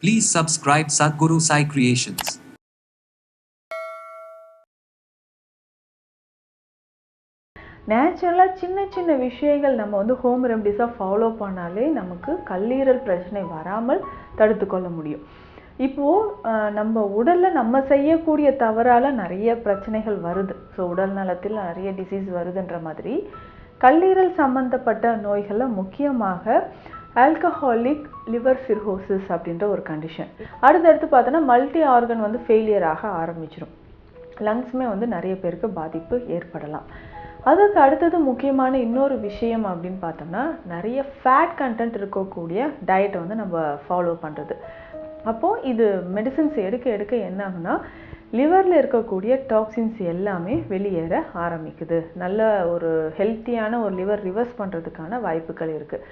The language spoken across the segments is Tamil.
Please subscribe Sadhguru Sai Creations. நேச்சுரலாக சின்ன சின்ன விஷயங்கள் நம்ம வந்து ஹோம் ரெமடிஸாக ஃபாலோ பண்ணாலே நமக்கு கல்லீரல் பிரச்சனை வராமல் தடுத்து கொள்ள முடியும். இப்போது நம்ம உடலில் நம்ம செய்யக்கூடிய தவறால் நிறைய பிரச்சனைகள் வருது. ஸோ உடல் நலத்தில் நிறைய டிசீஸ் வருதுன்ற மாதிரி கல்லீரல் சம்மந்தப்பட்ட நோய்களில் முக்கியமாக ஆல்கஹாலிக் லிவர் சிர்ஹோசிஸ் அப்படின்ற ஒரு கண்டிஷன். அடுத்தடுத்து பார்த்தோன்னா மல்டி ஆர்கன் வந்து ஃபெயிலியர் ஆக ஆரம்பிச்சிடும். லங்ஸுமே வந்து நிறைய பேருக்கு பாதிப்பு ஏற்படலாம். அதுக்கு அடுத்தது முக்கியமான இன்னொரு விஷயம் அப்படின்னு பார்த்தோம்னா நிறைய ஃபேட் கண்டென்ட் இருக்கக்கூடிய டயட்டை வந்து நம்ம ஃபாலோ பண்ணுறது. அப்போது இது மெடிசின்ஸ் எடுக்க எடுக்க என்ன ஆகுனா லிவரில் இருக்கக்கூடிய டாக்ஸின்ஸ் எல்லாமே வெளியேற ஆரம்பிக்குது. நல்ல ஒரு ஹெல்த்தியான ஒரு லிவர் ரிவர்ஸ் பண்ணுறதுக்கான வாய்ப்புகள் இருக்குது.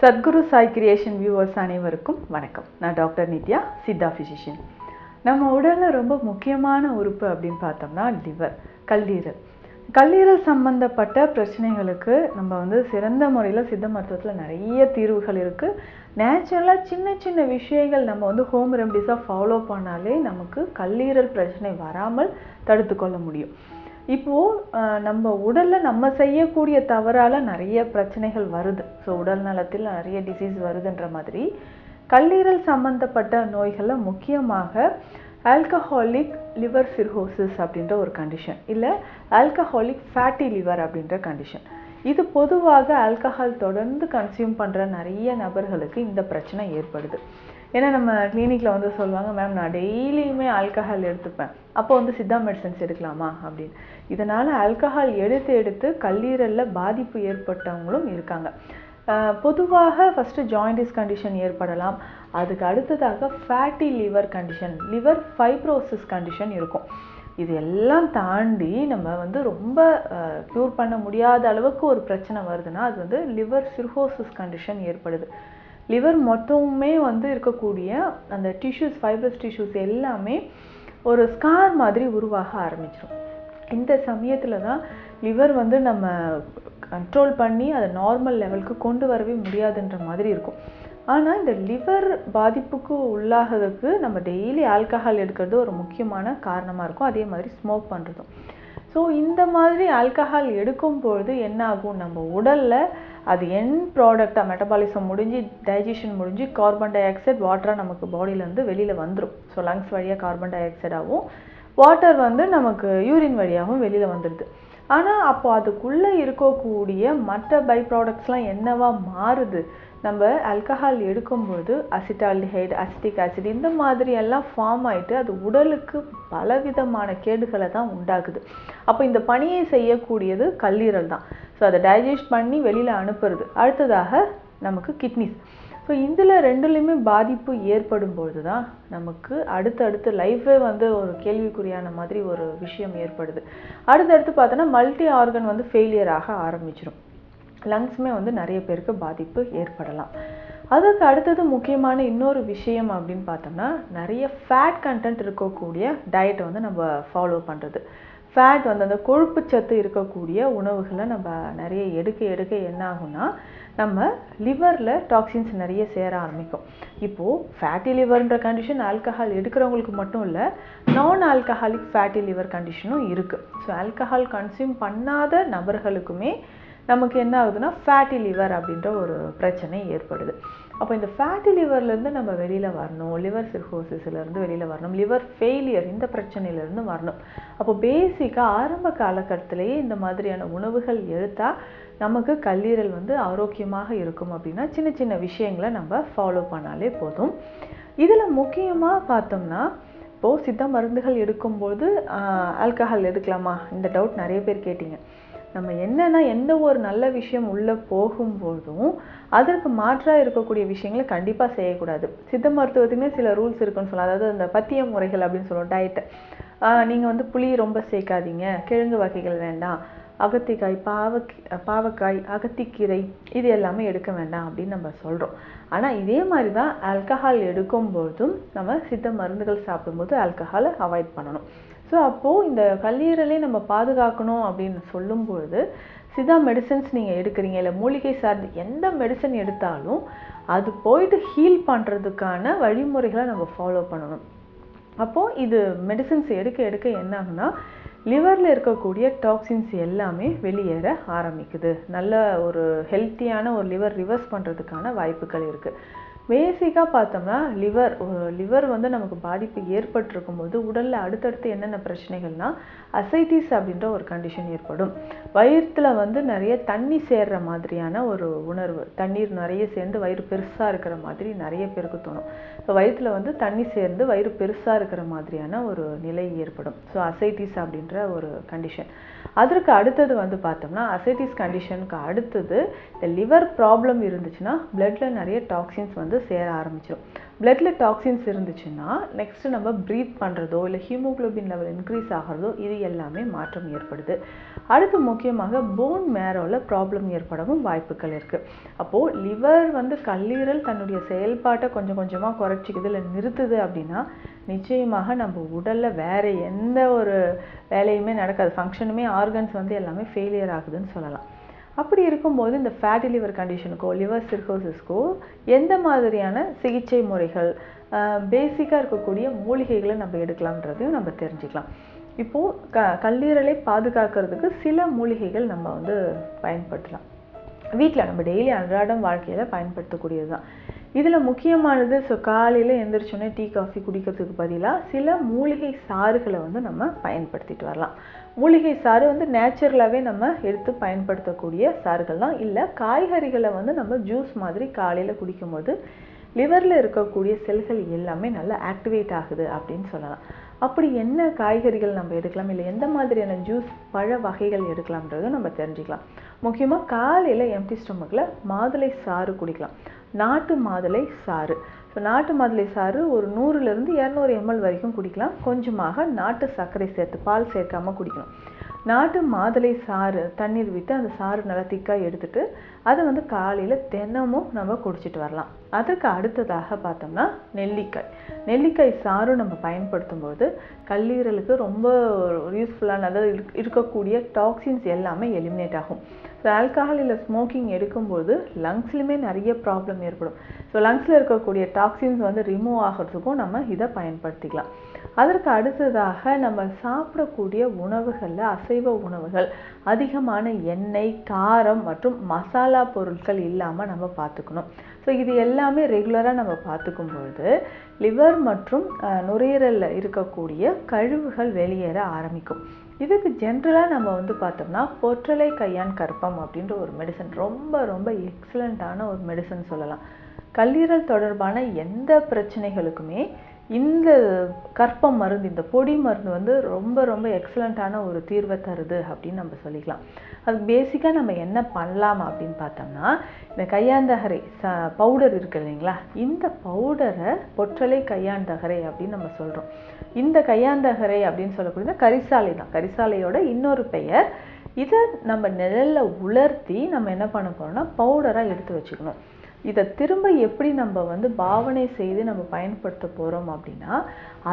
சத்குரு சாய் கிரியேஷன் வியூவர்ஸ் அனைவருக்கும் வணக்கம். நான் டாக்டர் நித்யா, சித்தா ஃபிசிஷியன். நம்ம உடலில் ரொம்ப முக்கியமான உறுப்பு அப்படின்னு பார்த்தோம்னா லிவர், கல்லீரல் சம்பந்தப்பட்ட பிரச்சனைகளுக்கு நம்ம வந்து சிறந்த முறையில் சித்த மருத்துவத்தில் நிறைய தீர்வுகள் இருக்குது. நேச்சுரலாக சின்ன சின்ன விஷயங்கள் நம்ம வந்து ஹோம் ரெமடிஸாக ஃபாலோ பண்ணாலே நமக்கு கல்லீரல் பிரச்சனை வராமல் தடுத்து கொள்ள முடியும். இப்போது நம்ம உடலில் நம்ம செய்யக்கூடிய தவறால் நிறைய பிரச்சனைகள் வருது. ஸோ உடல் நலத்தில் நிறைய டிசீஸ் வருதுன்ற மாதிரி கல்லீரல் சம்மந்தப்பட்ட நோய்களில் முக்கியமாக ஆல்கஹாலிக் லிவர் சிர்ஹோசிஸ் அப்படின்ற ஒரு கண்டிஷன், இல்லை ஆல்கஹாலிக் ஃபேட்டி லிவர் அப்படின்ற கண்டிஷன். இது பொதுவாக ஆல்கஹால் தொடர்ந்து கன்சியூம் பண்ணுற நிறைய நபர்களுக்கு இந்த பிரச்சனை ஏற்படுது. ஏன்னா நம்ம கிளினிக்கில் வந்து சொல்லுவாங்க, மேம் நான் டெய்லியுமே ஆல்கஹால் எடுத்துப்பேன், அப்போ வந்து சித்தா மெடிசன்ஸ் எடுக்கலாமா அப்படின்னு. இதனால் ஆல்கஹால் எடுத்து கல்லீரலில் பாதிப்பு ஏற்பட்டவங்களும் இருக்காங்க. பொதுவாக ஃபஸ்ட்டு ஜாயிண்டிஸ் கண்டிஷன் ஏற்படலாம். அதுக்கு அடுத்ததாக fatty liver condition, liver fibrosis condition இருக்கும். இது எல்லாம் தாண்டி நம்ம வந்து ரொம்ப க்யூர் பண்ண முடியாத அளவுக்கு ஒரு பிரச்சனை வருதுன்னா அது வந்து லிவர் சிர்ஹோசிஸ் கண்டிஷன் ஏற்படுது. லிவர் மொத்தமுமே வந்து இருக்கக்கூடிய அந்த டிஷ்யூஸ், ஃபைப்ரஸ் டிஷ்யூஸ் எல்லாமே ஒரு ஸ்கார் மாதிரி உருவாக ஆரம்பிச்சிடும். இந்த சமயத்தில் தான் லிவர் வந்து நம்ம கண்ட்ரோல் பண்ணி அதை நார்மல் லெவலுக்கு கொண்டு வரவே முடியாதுன்ற மாதிரி இருக்கும். ஆனால் இந்த லிவர் பாதிப்புக்கு உள்ளாகிறதுக்கு நம்ம டெய்லி ஆல்கஹால் எடுக்கிறது ஒரு முக்கியமான காரணமாக இருக்கும். அதே மாதிரி ஸ்மோக் பண்ணுறதும். ஸோ இந்த மாதிரி ஆல்கஹால் எடுக்கும் பொழுது என்ன ஆகும், நம்ம உடலில் அது எண்ட் ப்ராடக்டாக மெட்டபாலிசம் முடிஞ்சு டைஜஷன் முடிஞ்சு கார்பன் டை ஆக்சைடு வாட்டராக நமக்கு பாடியிலேருந்து வெளியில் வந்துடும். ஸோ லங்ஸ் வழியாக கார்பன் டை ஆக்சைடாகவும் வாட்டர் வந்து நமக்கு யூரின் வழியாகவும் வெளியில் வந்துடுது. ஆனால் அப்போ அதுக்குள்ளே இருக்கக்கூடிய மற்ற பை ப்ராடக்ட்ஸ்லாம் என்னவா மாறுது, நம்ம ஆல்கஹால் எடுக்கும்போது அசிட்டால்டிஹைடு, அசிட்டிக் ஆசிட் இந்த மாதிரி எல்லாம் ஃபார்ம் ஆகிட்டு அது உடலுக்கு பலவிதமான கேடுகளை தான் உண்டாக்குது. அப்போ இந்த பணியை செய்யக்கூடியது கல்லீரல் தான். ஸோ அதை டைஜஸ்ட் பண்ணி வெளியில் அனுப்புறது. அடுத்ததாக நமக்கு கிட்னிஸ். ஸோ இதில் ரெண்டுலேயுமே பாதிப்பு ஏற்படும் பொழுது தான் நமக்கு அடுத்தடுத்து லைஃபே வந்து ஒரு கேள்விக்குறியான மாதிரி ஒரு விஷயம் ஏற்படுது. அடுத்தடுத்து பார்த்தோன்னா மல்டி ஆர்கன் வந்து ஃபெயிலியர் ஆக ஆரம்பிச்சிடும். லங்ஸுமே வந்து நிறைய பேருக்கு பாதிப்பு ஏற்படலாம். அதுக்கு அடுத்தது முக்கியமான இன்னொரு விஷயம் அப்படின்னு பார்த்தோம்னா நிறைய ஃபேட் கண்டென்ட் இருக்கக்கூடிய டயட்டை வந்து நம்ம ஃபாலோ பண்ணுறது. ஃபேட் வந்து அந்த கொழுப்பு சத்து இருக்கக்கூடிய உணவுகளை நம்ம நிறைய எடுக்க என்ன ஆகும்னா நம்ம லிவரில் டாக்ஸின்ஸ் நிறைய சேர ஆரம்பிக்கும். இப்போது ஃபேட்டி லிவர்ன்ற கண்டிஷன் ஆல்கஹால் எடுக்கிறவங்களுக்கு மட்டும் இல்லை, நான் ஆல்கஹாலிக் ஃபேட்டி லிவர் கண்டிஷனும் இருக்குது. ஸோ ஆல்கஹால் கன்சியூம் பண்ணாத நபர்களுக்குமே நமக்கு என்ன ஆகுதுன்னா ஃபேட்டி லிவர் அப்படின்ற ஒரு பிரச்சனை ஏற்படுது. அப்போ இந்த ஃபேட்டி லிவர்லேருந்து நம்ம வெளியில் வரணும், லிவர் சிர்ஹோசிஸ்லேருந்து வெளியில் வரணும், லிவர் ஃபெயிலியர் இந்த பிரச்சனையிலேருந்து வரணும். அப்போ பேசிக்காக ஆரம்ப காலகட்டத்திலேயே இந்த மாதிரியான உணவுகள் எடுத்தால் நமக்கு கல்லீரல் வந்து ஆரோக்கியமாக இருக்கும். அப்படின்னா சின்ன சின்ன விஷயங்களை நம்ம ஃபாலோ பண்ணாலே போதும். இதில் முக்கியமாக பார்த்தோம்னா இப்போது சித்த மருந்துகள் எடுக்கும்போது ஆல்கஹால் எடுக்கலாமா, இந்த டவுட் நிறைய பேர் கேட்டிங்க. நம்ம என்னென்னா எந்த ஒரு நல்ல விஷயம் உள்ளே போகும்போதும் அதற்கு மாற்றாக இருக்கக்கூடிய விஷயங்களை கண்டிப்பாக செய்யக்கூடாது. சித்த மருத்துவத்துக்குமே சில ரூல்ஸ் இருக்குன்னு சொல்லலாம். அதாவது அந்த பத்திய முறைகள் அப்படின்னு சொல்லுவோம், டயட்டு. நீங்கள் வந்து புளி ரொம்ப சேர்க்காதீங்க, கிழங்கு வகைகள் வேண்டாம், அகத்திக்காய், பாவக்காய், அகத்திக்கீரை இது எல்லாமே எடுக்க வேண்டாம் அப்படின்னு நம்ம சொல்கிறோம். ஆனால் இதே மாதிரி தான் ஆல்கஹால் எடுக்கும்போதும் நம்ம சித்த மருந்துகள் சாப்பிடும்போது ஆல்கஹாலை அவாய்ட் பண்ணணும். ஸோ அப்போது இந்த கல்லீரலை நம்ம பாதுகாக்கணும் அப்படின்னு சொல்லும்பொழுது சித்தா மெடிசன்ஸ் நீங்கள் எடுக்கிறீங்க, இல்லை மூலிகை சார்ந்து எந்த மெடிசன் எடுத்தாலும் அது போயிட்டு ஹீல் பண்ணுறதுக்கான வழிமுறைகளை நம்ம ஃபாலோ பண்ணணும். அப்போது இது மெடிசன்ஸ் எடுக்க எடுக்க என்ன ஆகுனா லிவரில் இருக்கக்கூடிய டாக்ஸின்ஸ் எல்லாமே வெளியேற ஆரம்பிக்குது. நல்ல ஒரு ஹெல்த்தியான ஒரு லிவர் ரிவர்ஸ் பண்ணுறதுக்கான வாய்ப்புகள் இருக்குது. பேசிக்காக பார்த்தோம்னா லிவர் வந்து நமக்கு பாதிப்பு ஏற்பட்டிருக்கும்போது உடலில் அடுத்தடுத்து என்னென்ன பிரச்சனைகள்னால் அசைட்டிஸ் அப்படின்ற ஒரு கண்டிஷன் ஏற்படும். வயிற்றில் வந்து நிறைய தண்ணி சேர்ற மாதிரியான ஒரு உணர்வு, தண்ணீர் நிறைய சேர்ந்து வயிறு பெருசாக இருக்கிற மாதிரி நிறைய பேருக்கு தோணும். ஸோ வயிற்றில் வந்து தண்ணி சேர்ந்து வயிறு பெருசாக இருக்கிற மாதிரியான ஒரு நிலை ஏற்படும். ஸோ அசைட்டிஸ் அப்படின்ற ஒரு கண்டிஷன். அதற்கு அடுத்தது வந்து பார்த்தோம்னா அசைட்டிஸ் கண்டிஷனுக்கு அடுத்தது இந்த லிவர் ப்ராப்ளம் இருந்துச்சுன்னா பிளட்டில் நிறைய டாக்ஸின்ஸ் வந்து சேர ஆரம்பிச்சிடும். பிளட்ல டாக்ஸின்ஸ் இருந்துச்சுன்னா நெக்ஸ்ட் நம்ம ப்ரீத் பண்ணுறதோ இல்லை ஹீமோக்ளோபின் லெவல் இன்க்ரீஸ் ஆகிறதோ இது எல்லாமே மாற்றம் ஏற்படுது. அடுத்து முக்கியமாக போன் மேரோவில் ப்ராப்ளம் ஏற்படவும் வாய்ப்புகள் இருக்குது. அப்போது லிவர் வந்து கல்லீரல் தன்னுடைய செயல்பாட்டை கொஞ்சம் கொஞ்சமாக குறைச்சிக்குது இல்லை நிறுத்துது அப்படின்னா நிச்சயமாக நம்ம உடலில் வேறு எந்த ஒரு வேலையுமே நடக்காது, ஃபங்க்ஷனுமே ஆர்கன்ஸ் வந்து எல்லாமே ஃபெயிலியர் ஆகுதுன்னு சொல்லலாம். அப்படி இருக்கும்போது இந்த ஃபேட்டி லிவர் கண்டிஷனுக்கோ லிவர் சிர்கோசிஸ்க்கோ எந்த மாதிரியான சிகிச்சை முறைகள் பேசிக்காக இருக்கக்கூடிய மூலிகைகளை நம்ம எடுக்கலாம்ன்றதையும் நம்ம தெரிஞ்சுக்கலாம். இப்போது கல்லீரலை பாதுகாக்கிறதுக்கு சில மூலிகைகள் நம்ம வந்து பயன்படுத்தலாம். வீட்டில் நம்ம டெய்லி அன்றாடம் வாழ்க்கையில் பயன்படுத்தக்கூடியது தான். இதில் முக்கியமானது காலையில் எழுந்திரிச்சோன்னே டீ காஃபி குடிக்கிறதுக்கு பதிலாக சில மூலிகை சாறுகளை வந்து நம்ம பயன்படுத்திட்டு வரலாம். மூலிகை சாறு வந்து நேச்சுரலாகவே நம்ம எடுத்து பயன்படுத்தக்கூடிய சாறுகள் தான். இல்லை காய்கறிகளை வந்து நம்ம ஜூஸ் மாதிரி காலையில் குடிக்கும்போது லிவரில் இருக்கக்கூடிய செல்கள் எல்லாமே நல்லா ஆக்டிவேட் ஆகுது அப்படின்னு சொல்லலாம். அப்படி என்ன காய்கறிகள் நம்ம எடுக்கலாம், இல்லை எந்த மாதிரியான ஜூஸ் பழ வகைகள் எடுக்கலாம்ன்றதை நம்ம தெரிஞ்சுக்கலாம். முக்கியமாக காலையில் எம்டி ஸ்டொமக்கில் மாதுளை சாறு குடிக்கலாம். நாட்டு மாதுளை சாறு. ஸோ நாட்டு மாதுளை சாறு ஒரு 100லேருந்து 200 ml வரைக்கும் குடிக்கலாம். கொஞ்சமாக நாட்டு சர்க்கரை சேர்த்து, பால் சேர்க்காமல் குடிக்கணும். நாட்டு மாதுளை சாறு தண்ணீர் விட்டு அந்த சாறு நல்லா திக்காக எடுத்துட்டு அதை வந்து காலையில் தினமும் நம்ம குடிச்சிட்டு வரலாம். அதுக்கு அடுத்ததாக பார்த்தோம்னா நெல்லிக்காய் சாறு நம்ம பயன்படுத்தும் போது கல்லீரலுக்கு ரொம்ப யூஸ்ஃபுல்லான, அதாவது இருக்கக்கூடிய டாக்ஸின்ஸ் எல்லாமே எலிமினேட் ஆகும். ஸோ ஆல்கஹால் இல்லை ஸ்மோக்கிங் எடுக்கும்போது லங்ஸ்லையுமே நிறைய ப்ராப்ளம் ஏற்படும். ஸோ லங்ஸில் இருக்கக்கூடிய டாக்ஸின்ஸ் வந்து ரிமூவ் ஆகிறதுக்கும் நம்ம இதை பயன்படுத்திக்கலாம். அதற்கு அடுத்ததாக நம்ம சாப்பிடக்கூடிய உணவுகளில் அசைவ உணவுகள் அதிகமான எண்ணெய், காரம் மற்றும் மசாலா பொருட்கள் இல்லாமல் நம்ம பார்த்துக்கணும். ஸோ இது எல்லாமே ரெகுலராக நம்ம பார்த்துக்கும் பொழுது லிவர் மற்றும் நுரையீரலில் இருக்கக்கூடிய கழிவுகள் வெளியேற ஆரம்பிக்கும். இதுக்கு ஜென்ரலாக நம்ம வந்து பார்த்தோம்னா பொற்றலை கையான் கற்பம் அப்படின்ற ஒரு மெடிசன் ரொம்ப ரொம்ப எக்ஸலண்ட்டான ஒரு மெடிசன் சொல்லலாம். கல்லீரல் தொடர்பான எந்த பிரச்சனைகளுக்குமே இந்த கற்பம் மருந்து, இந்த பொடி மருந்து வந்து ரொம்ப ரொம்ப எக்ஸலண்ட்டான ஒரு தீர்வை தருது அப்படின்னு நம்ம சொல்லிக்கலாம். அது பேசிக்காக நம்ம என்ன பண்ணலாம் அப்படின்னு பார்த்தோம்னா இந்த கையாந்தகரை பவுடர் இருக்குது இல்லைங்களா, இந்த பவுடரை பொற்றலை கையாந்தகரை அப்படின்னு நம்ம சொல்கிறோம். இந்த கையாந்தகரை அப்படின்னு சொல்லக்கூடிய கரிசாலை தான், கரிசாலையோட இன்னொரு பெயர். இதை நம்ம நிழலில் உலர்த்தி நம்ம என்ன பண்ண போகிறோம்னா பவுடராக எடுத்து வச்சுக்கணும். இதை திரும்ப எப்படி நம்ம வந்து பாவனை செய்து நம்ம பயன்படுத்த போகிறோம் அப்படின்னா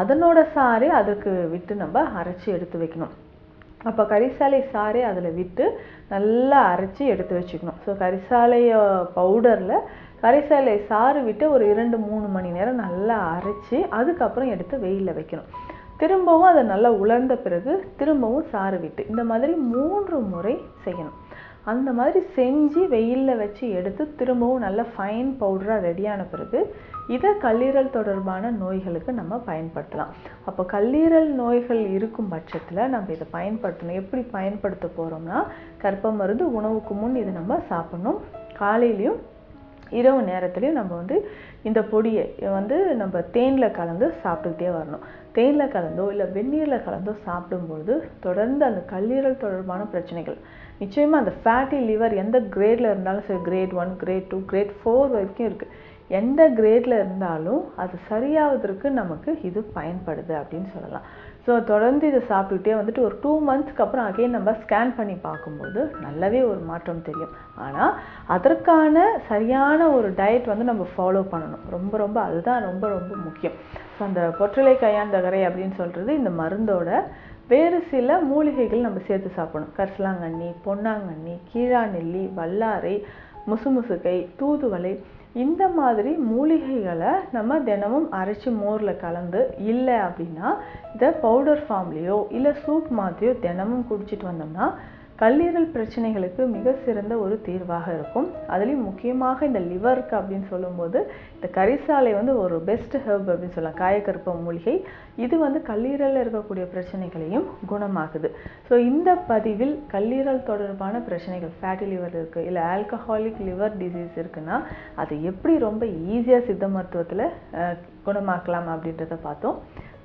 அதனோட சாறை அதுக்கு விட்டு நம்ம அரைச்சி எடுத்து வைக்கணும். அப்போ கரிசாலை சாறை அதில் விட்டு நல்லா அரைச்சி எடுத்து வச்சுக்கணும். ஸோ கரிசாலை பவுடரில் கரிசாலை சாறு விட்டு ஒரு 2-3 மணி நேரம் நல்லா அரைச்சி அதுக்கப்புறம் எடுத்து வெயிலில் வைக்கணும். திரும்பவும் அதை நல்லா உலர்ந்த பிறகு திரும்பவும் சாறு விட்டு இந்த மாதிரி 3 முறை செய்யணும். அந்த மாதிரி செஞ்சு வெயிலில் வச்சு எடுத்து திரும்பவும் நல்ல ஃபைன் பவுடராக ரெடியான பிறகு இதை கல்லீரல் தொடர்பான நோய்களுக்கு நம்ம பயன்படுத்தலாம். அப்போ கல்லீரல் நோய்கள் இருக்கும் பட்சத்தில் நம்ம இதை பயன்படுத்தணும். எப்படி பயன்படுத்த போகிறோம்னா கற்ப மருந்து உணவுக்கு முன் இதை நம்ம சாப்பிடணும். காலையிலையும் இரவு நேரத்துலையும் நம்ம வந்து இந்த பொடியை வந்து நம்ம தேனில் கலந்து சாப்பிட்டுக்கிட்டே வரணும். தேனில் கலந்தோ இல்லை வெந்நீரில் கலந்தோ சாப்பிடும்பொழுது தொடர்ந்து அந்த கல்லீரல் தொடர்பான பிரச்சனைகள் நிச்சயமாக அந்த ஃபேட்டி லிவர் எந்த கிரேடில் இருந்தாலும் சரி, கிரேட் 1, கிரேட் 2, கிரேட் 4 வரைக்கும் இருக்குது. எந்த கிரேடில் இருந்தாலும் அது சரியாவதற்கு நமக்கு இது பயன்படுது அப்படின்னு சொல்லலாம். ஸோ தொடர்ந்து இதை சாப்பிட்டுட்டே வந்துட்டு ஒரு 2 மந்த்ஸ்க்கு அப்புறம் அகைன் நம்ம ஸ்கேன் பண்ணி பார்க்கும்போது நல்லாவே ஒரு மாற்றம் தெரியும். ஆனால் அதற்கான சரியான ஒரு டயட் வந்து நம்ம ஃபாலோ பண்ணணும். ரொம்ப அதுதான் ரொம்ப முக்கியம். ஸோ அந்த பொற்றலை கையாந்தகரை அப்படின்னு சொல்கிறது இந்த மருந்தோட வேறு சில மூலிகைகள் நம்ம சேர்த்து சாப்பிடணும். கரிசலாங்கண்ணி, பொன்னாங்கண்ணி, கீழாநெல்லி, வல்லாரை, முசுமுசுக்கை, தூதுவளை, இந்த மாதிரி மூலிகைகளை நம்ம தினமும் அரைச்சி மோரில் கலந்து, இல்லை அப்படின்னா இதை பவுடர் ஃபார்ம்லேயோ இல்லை சூப் மாதிரியோ தினமும் குடிச்சிட்டு வந்தோம்னா கல்லீரல் பிரச்சனைகளுக்கு மிக சிறந்த ஒரு தீர்வாக இருக்கும். அதுலேயும் முக்கியமாக இந்த லிவருக்கு அப்படின்னு சொல்லும்போது இந்த கரிசாலை வந்து ஒரு பெஸ்ட் ஹெர்ப் அப்படின்னு சொல்லலாம். காயக்கருப்ப மூலிகை இது வந்து கல்லீரலில் இருக்கக்கூடிய பிரச்சனைகளையும் குணமாக்குது. ஸோ இந்த பதிவில் கல்லீரல் தொடர்பான பிரச்சனைகள், ஃபேட்டி லிவர் இருக்குது இல்லை ஆல்கஹாலிக் லிவர் டிசீஸ் இருக்குன்னா அதை எப்படி ரொம்ப ஈஸியாக சித்த மருத்துவத்தில் குணமாக்கலாம் அப்படின்றத பார்த்தோம்.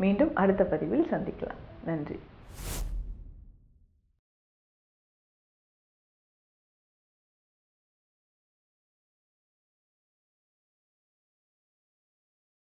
மீண்டும் அடுத்த பதிவில் சந்திக்கலாம். நன்றி.